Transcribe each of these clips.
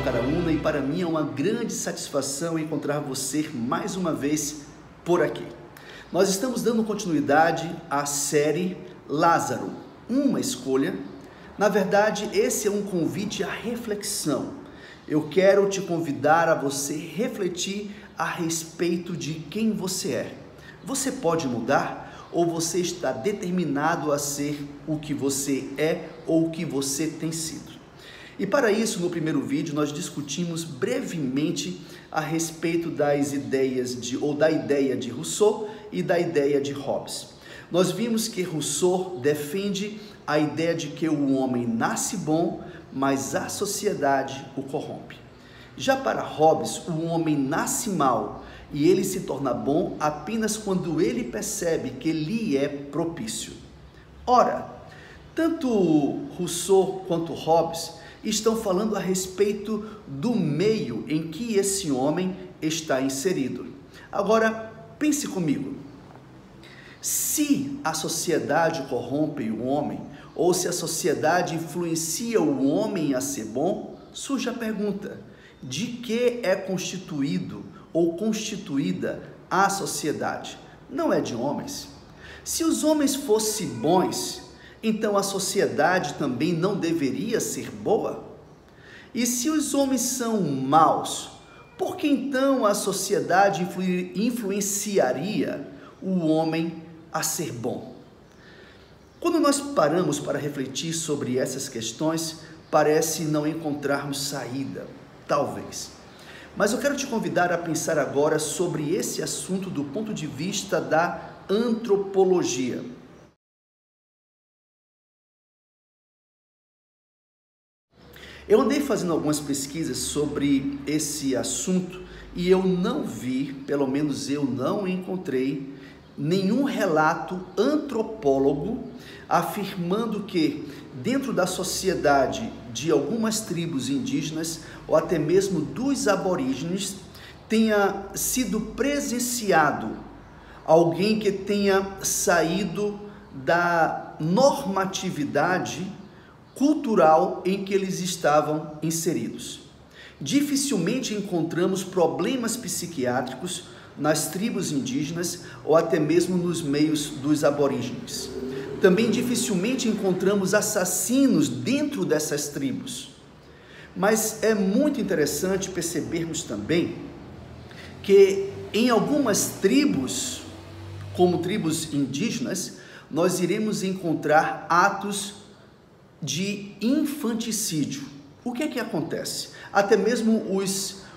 Caraúna e para mim é uma grande satisfação encontrar você mais uma vez por aqui. Nós estamos dando continuidade à série Lázaro, uma escolha. Na verdade, esse é um convite à reflexão. Eu quero te convidar a você refletir a respeito de quem você é. Você pode mudar ou você está determinado a ser o que você é ou o que você tem sido? E para isso, no primeiro vídeo, nós discutimos brevemente a respeito das ideias da ideia de Rousseau e da ideia de Hobbes. Nós vimos que Rousseau defende a ideia de que o homem nasce bom, mas a sociedade o corrompe. Já para Hobbes, o homem nasce mal e ele se torna bom apenas quando ele percebe que lhe é propício. Ora, tanto Rousseau quanto Hobbes estão falando a respeito do meio em que esse homem está inserido. Agora, pense comigo. Se a sociedade corrompe o homem, ou se a sociedade influencia o homem a ser bom, surge a pergunta: de que é constituído ou constituída a sociedade? Não é de homens. Se os homens fossem bons, então a sociedade também não deveria ser boa? E se os homens são maus, por que então a sociedade influenciaria o homem a ser bom? Quando nós paramos para refletir sobre essas questões, parece não encontrarmos saída, talvez. Mas eu quero te convidar a pensar agora sobre esse assunto do ponto de vista da antropologia. Eu andei fazendo algumas pesquisas sobre esse assunto e eu não vi, pelo menos eu não encontrei, nenhum relato antropólogo afirmando que dentro da sociedade de algumas tribos indígenas ou até mesmo dos aborígenes tenha sido presenciado alguém que tenha saído da normatividade cultural em que eles estavam inseridos. Dificilmente encontramos problemas psiquiátricos nas tribos indígenas ou até mesmo nos meios dos aborígenes. Também dificilmente encontramos assassinos dentro dessas tribos. Mas é muito interessante percebermos também que em algumas tribos, como tribos indígenas, nós iremos encontrar atos de infanticídio. O que é que acontece? Até mesmo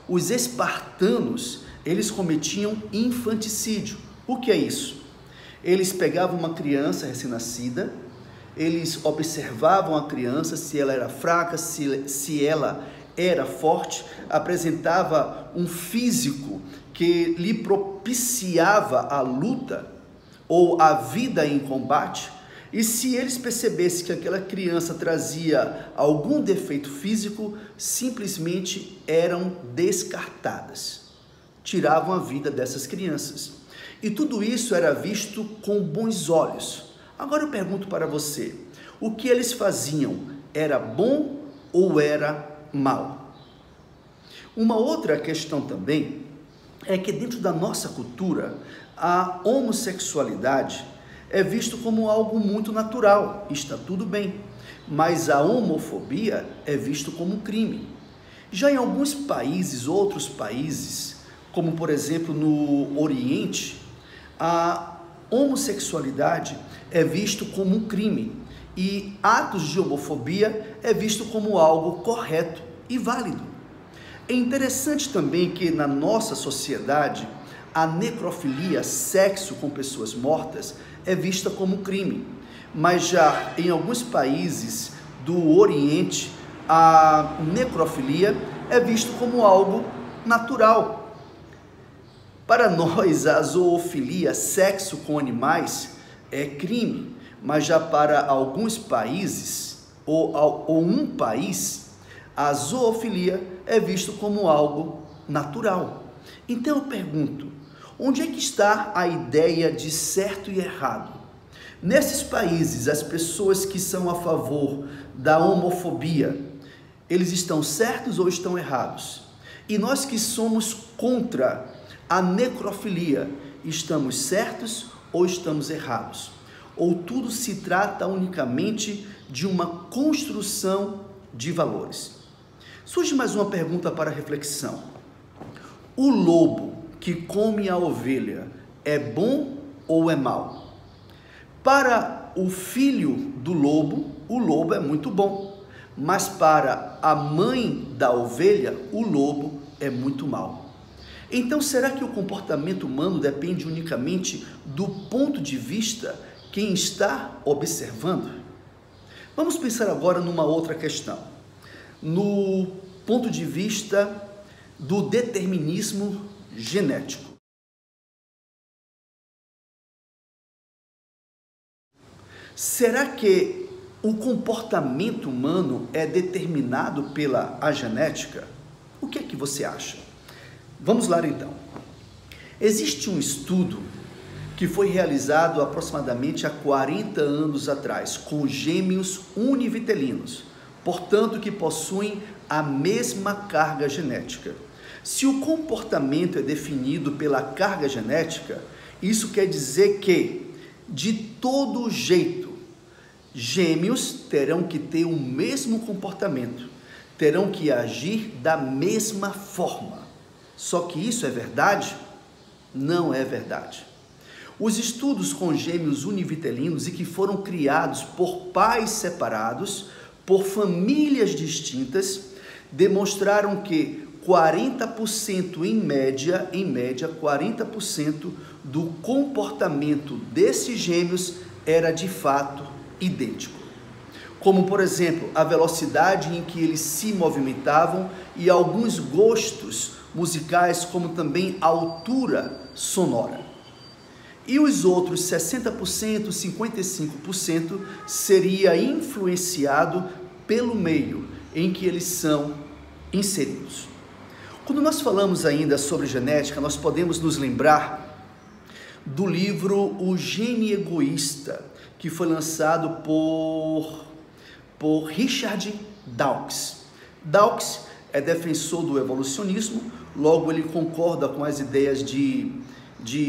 os espartanos, eles cometiam infanticídio. O que é isso? Eles pegavam uma criança recém-nascida, eles observavam a criança, se ela era fraca, se ela era forte, apresentava um físico que lhe propiciava a luta ou a vida em combate. E se eles percebessem que aquela criança trazia algum defeito físico, simplesmente eram descartadas. Tiravam a vida dessas crianças. E tudo isso era visto com bons olhos. Agora eu pergunto para você, o que eles faziam era bom ou era mal? Uma outra questão também é que dentro da nossa cultura, a homossexualidade é visto como algo muito natural, está tudo bem, mas a homofobia é visto como um crime. Já em alguns países, outros países, como por exemplo no Oriente, a homossexualidade é visto como um crime e atos de homofobia é visto como algo correto e válido. É interessante também que na nossa sociedade, a necrofilia, sexo com pessoas mortas, é vista como crime, mas já em alguns países do Oriente, a necrofilia é visto como algo natural. Para nós, a zoofilia, sexo com animais, é crime, mas já para alguns países, ou um país, a zoofilia é visto como algo natural. Então eu pergunto, onde é que está a ideia de certo e errado? Nesses países, as pessoas que são a favor da homofobia, Eles estão certos ou estão errados? E nós que somos contra a necrofilia, estamos certos ou estamos errados? Ou tudo se trata unicamente de uma construção de valores? Surge mais uma pergunta para reflexão. O lobo que come a ovelha é bom ou é mau? Para o filho do lobo, o lobo é muito bom, mas para a mãe da ovelha, o lobo é muito mau. Então, será que o comportamento humano depende unicamente do ponto de vista quem está observando? Vamos pensar agora numa outra questão, no ponto de vista do determinismo genético. Será que o comportamento humano é determinado pela genética? O que é que você acha? Vamos lá então. Existe um estudo que foi realizado aproximadamente há 40 anos atrás, com gêmeos univitelinos, portanto que possuem a mesma carga genética. Se o comportamento é definido pela carga genética, isso quer dizer que, de todo jeito, gêmeos terão que ter o mesmo comportamento, terão que agir da mesma forma. Só que isso é verdade? Não é verdade. Os estudos com gêmeos univitelinos e que foram criados por pais separados, por famílias distintas, demonstraram que 40% em média, 40% do comportamento desses gêmeos era de fato idêntico. Como, por exemplo, a velocidade em que eles se movimentavam e alguns gostos musicais, como também a altura sonora. E os outros 60%, 55% seria influenciado pelo meio em que eles são inseridos. Quando nós falamos ainda sobre genética, nós podemos nos lembrar do livro O Gene Egoísta, que foi lançado por Richard Dawkins. Dawkins é defensor do evolucionismo, logo ele concorda com as ideias de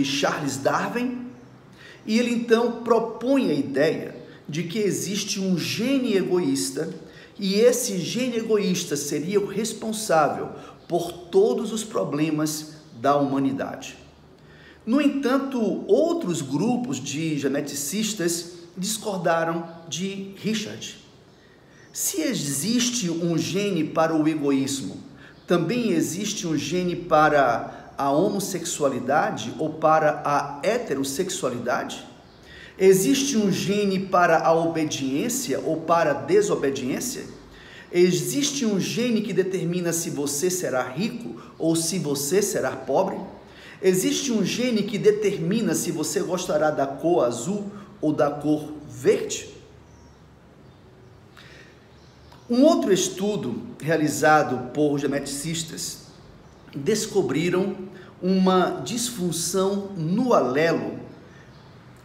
Charles Darwin, e ele então propõe a ideia de que existe um gene egoísta, e esse gene egoísta seria o responsável por todos os problemas da humanidade. No entanto, outros grupos de geneticistas discordaram de Richard. Se existe um gene para o egoísmo, também existe um gene para a homossexualidade ou para a heterossexualidade? Existe um gene para a obediência ou para a desobediência? Existe um gene que determina se você será rico ou se você será pobre? Existe um gene que determina se você gostará da cor azul ou da cor verde? Um outro estudo realizado por geneticistas descobriram uma disfunção no alelo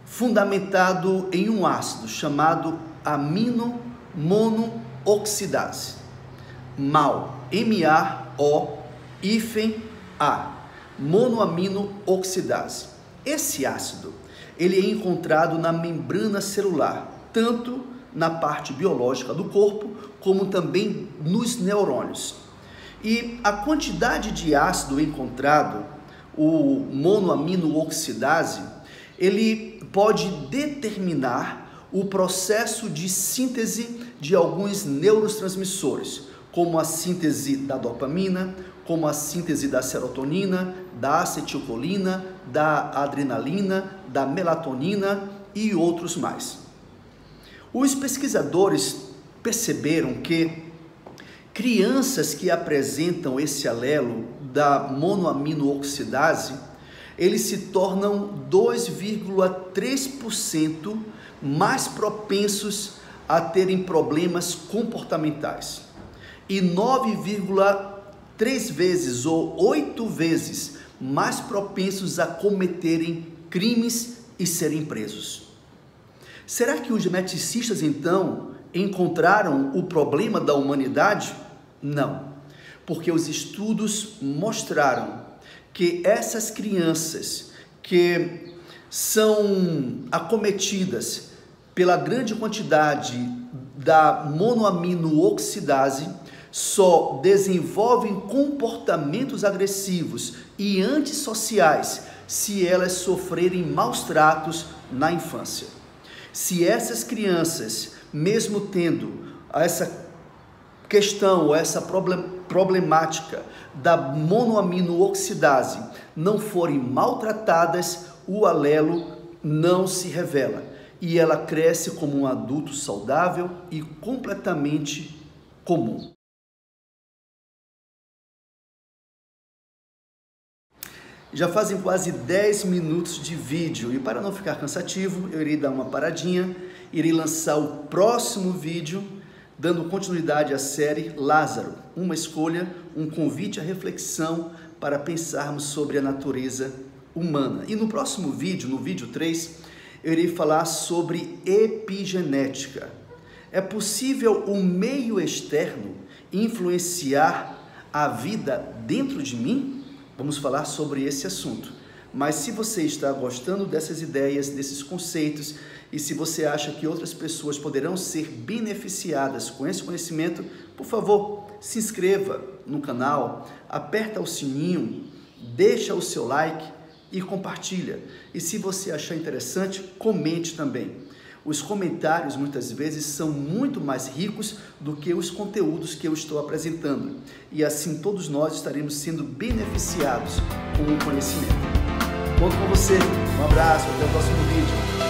fundamentado em um ácido chamado amino-monooxidase, MAO, M-A-O-A, monoamino-oxidase. Esse ácido, ele é encontrado na membrana celular, tanto na parte biológica do corpo, como também nos neurônios. E a quantidade de ácido encontrado, o monoamino-oxidase, ele pode determinar o processo de síntese de alguns neurotransmissores, como a síntese da dopamina, como a síntese da serotonina, da acetilcolina, da adrenalina, da melatonina e outros mais. Os pesquisadores perceberam que crianças que apresentam esse alelo da monoamino-oxidase, eles se tornam 2,3% mais propensos a terem problemas comportamentais e 9,3 vezes ou 8 vezes mais propensos a cometerem crimes e serem presos. Será que os geneticistas então encontraram o problema da humanidade? Não, porque os estudos mostraram que essas crianças que são acometidas pela grande quantidade da monoamino-oxidase só desenvolvem comportamentos agressivos e antissociais se elas sofrerem maus tratos na infância. Se essas crianças, mesmo tendo essa questão ou essa problemática da monoamino-oxidase, não forem maltratadas, o alelo não se revela e ela cresce como um adulto saudável e completamente comum. Já fazem quase 10 minutos de vídeo e para não ficar cansativo, eu irei dar uma paradinha, irei lançar o próximo vídeo dando continuidade à série Lázaro, uma escolha, um convite à reflexão para pensarmos sobre a natureza humana. E no próximo vídeo, no vídeo 3, eu irei falar sobre epigenética. É possível o meio externo influenciar a vida dentro de mim? Vamos falar sobre esse assunto. Mas se você está gostando dessas ideias, desses conceitos, e se você acha que outras pessoas poderão ser beneficiadas com esse conhecimento, por favor, se inscreva no canal, aperta o sininho, deixa o seu like e compartilha. E se você achar interessante, comente também. Os comentários muitas vezes são muito mais ricos do que os conteúdos que eu estou apresentando. E assim todos nós estaremos sendo beneficiados com o conhecimento. Conto com você. Um abraço, até o próximo vídeo.